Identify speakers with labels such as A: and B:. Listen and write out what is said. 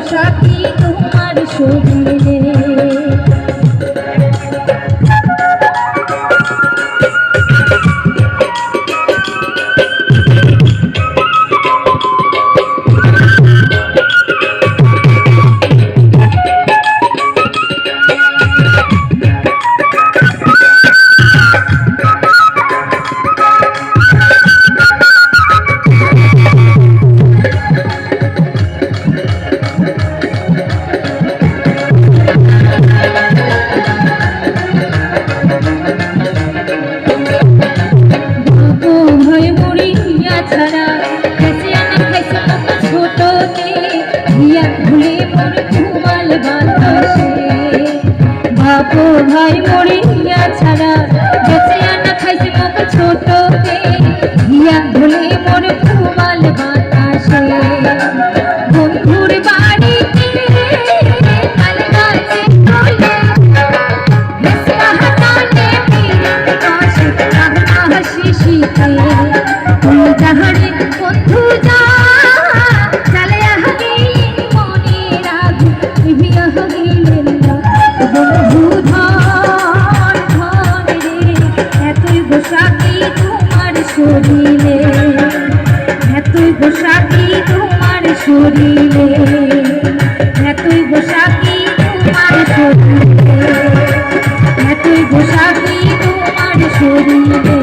A: পোশাকি তোমার শরীরে। বাপু ভাই মরিয়া ছাড়া বেঁচে আনা খাইছে মুখ ছোটতে, হিয়া ভুলে মোর ফুমাল বাতাসে। বন্ধুর বাড়িতে কাল গাছে তোলে হেসা হাসানে পীড়িত কাশে কাহনা হাসি শীতে। তুই যাহারে বন্ধু যা চলে আগে মনে রাখ নিভিয়া গেলেন না বন্ধু ধর ধর রে। এতই পোশাকি তোমার শরীরে, এতই পোশাকি তোমার শরীরে, এতই পোশাকি তোমার শরীরে, এতই পোশাকি তোমার শরীরে।